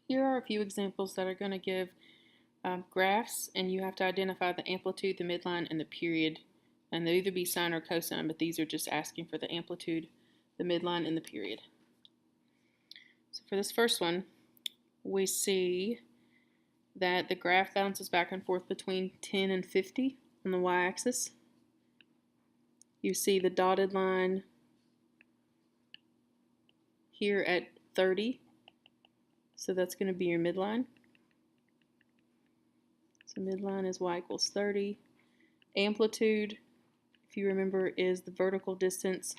Here are a few examples that are going to give graphs, and you have to identify the amplitude, the midline, and the period. And they'll either be sine or cosine, but these are just asking for the amplitude, the midline, and the period. So for this first one, we see that the graph bounces back and forth between 10 and 50 on the y-axis. You see the dotted line here at 30, so that's going to be your midline. So midline is y equals 30. Amplitude, if you remember, is the vertical distance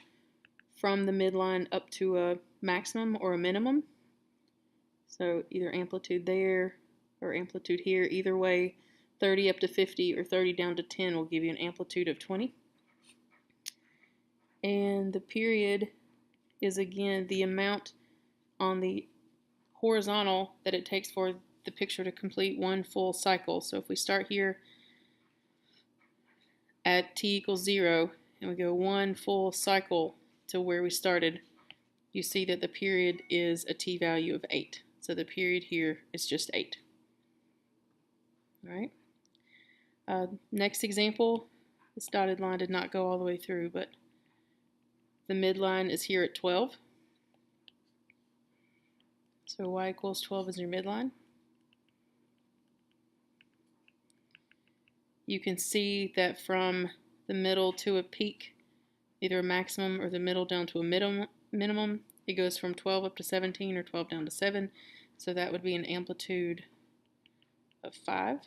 from the midline up to a maximum or a minimum. So either amplitude there or amplitude here. Either way, 30 up to 50 or 30 down to 10 will give you an amplitude of 20. And the period is, again, the amount on the horizontal that it takes for the picture to complete one full cycle. So if we start here at t equals 0 and we go one full cycle to where we started, you see that the period is a t value of 8. So the period here is just 8. All right. Next example, this dotted line did not go all the way through, but the midline is here at 12. So y equals 12 is your midline. You can see that from the middle to a peak, either a maximum or the middle down to a minimum, it goes from 12 up to 17 or 12 down to 7. So that would be an amplitude of 5.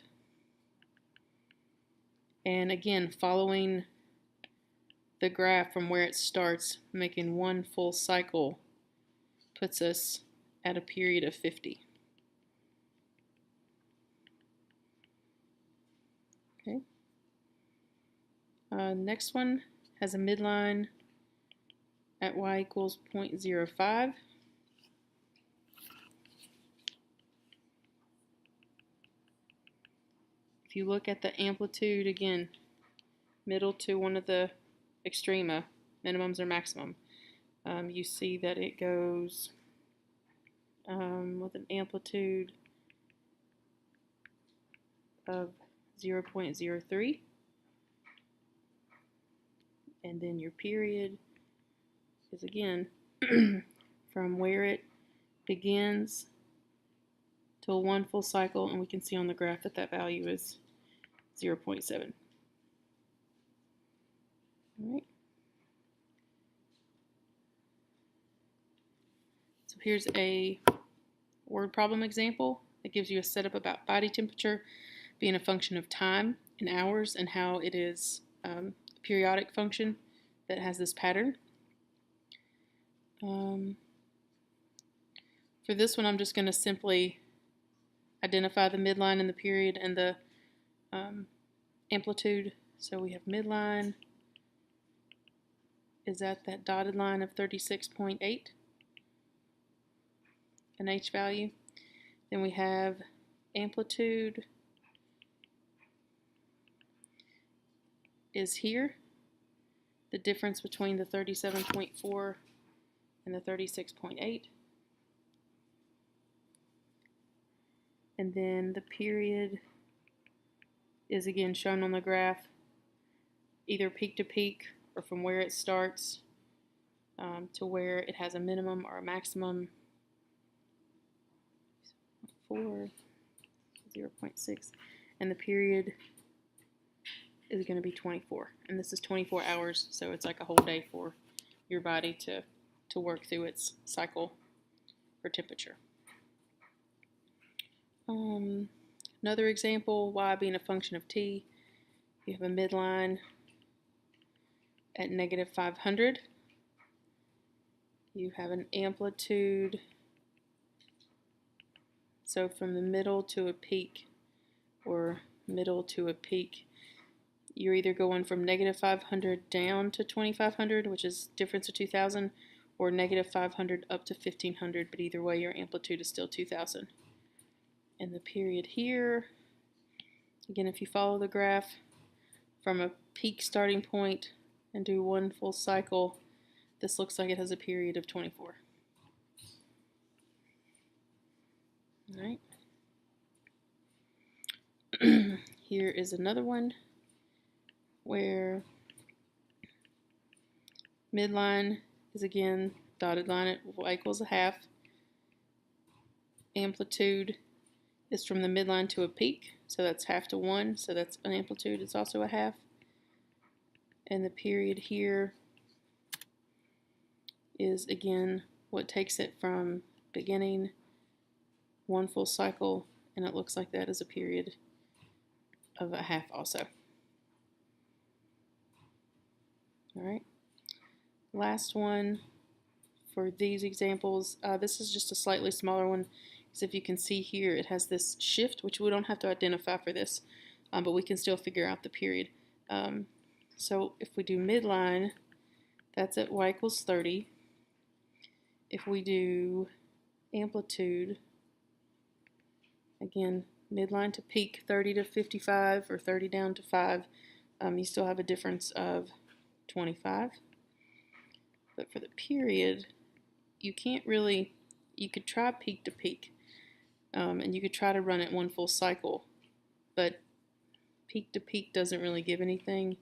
And again, following the graph from where it starts, making one full cycle puts us at a period of 50. Okay. Next one has a midline at y equals 0.05. If you look at the amplitude, again, middle to one of the extrema, minimums or maximum, you see that it goes with an amplitude of 0.03. And then your period is, again, from where it begins till one full cycle, and we can see on the graph that that value is 0.7. All right. So here's a word problem example that gives you a setup about body temperature being a function of time in hours and how it is a periodic function that has this pattern. For this one, I'm just going to simply identify the midline and the period and the amplitude. So we have midline is at that dotted line of 36.8, an h value. Then we have amplitude is here, the difference between the 37.4 and the 36.8. And then the period is, again, shown on the graph, either peak to peak or from where it starts to where it has a minimum or a maximum. 0.6, and the period is going to be 24, and this is 24 hours, so it's like a whole day for your body to work through its cycle for temperature. Another example, y being a function of t, you have a midline at negative 500. You have an amplitude, so from the middle to a peak or middle to a peak, you're either going from negative 500 down to 2500, which is difference of 2000, or negative 500 up to 1500, but either way your amplitude is still 2000. And the period here, again, if you follow the graph from a peak starting point and do one full cycle, this looks like it has a period of 24. All right. Here is another one where midline is again dotted line at y equals a half. Amplitude is from the midline to a peak, so that's half to 1, so that's an amplitude, it's also a half. And the period here is again what takes it from beginning, 1 full cycle, and it looks like that is a period of a half also. Alright, last one for these examples. This is just a slightly smaller one, because if you can see here, it has this shift, which we don't have to identify for this, but we can still figure out the period. So if we do midline, that's at y equals 30. If we do amplitude, again, midline to peak, 30 to 55, or 30 down to 5, you still have a difference of 25. But for the period, you can't really, you could try peak to peak, and you could try to run it 1 full cycle, but peak to peak doesn't really give anything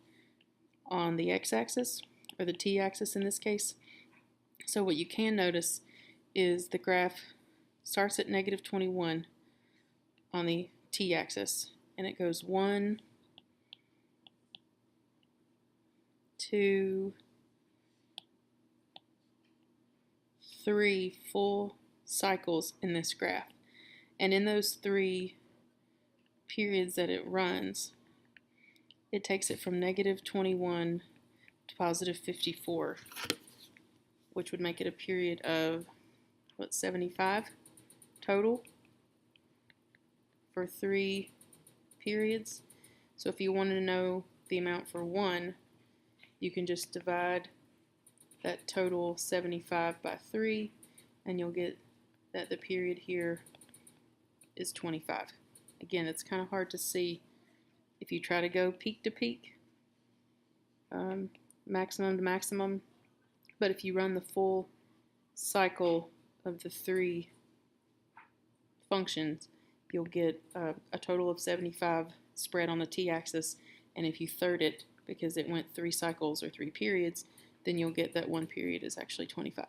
on the x-axis, or the t-axis in this case. So what you can notice is the graph starts at negative 21 on the t-axis, and it goes 1, 2, 3 full cycles in this graph. And in those 3 periods that it runs, it takes it from negative 21 to positive 54, which would make it a period of, what, 75 total for 3 periods. So if you wanted to know the amount for 1, you can just divide that total 75 by 3, and you'll get that the period here is 25. Again, it's kind of hard to see if you try to go peak to peak, maximum to maximum, but if you run the full cycle of the 3 functions, you'll get a total of 75 spread on the t-axis, and if you third it, because it went 3 cycles or 3 periods, then you'll get that 1 period is actually 25.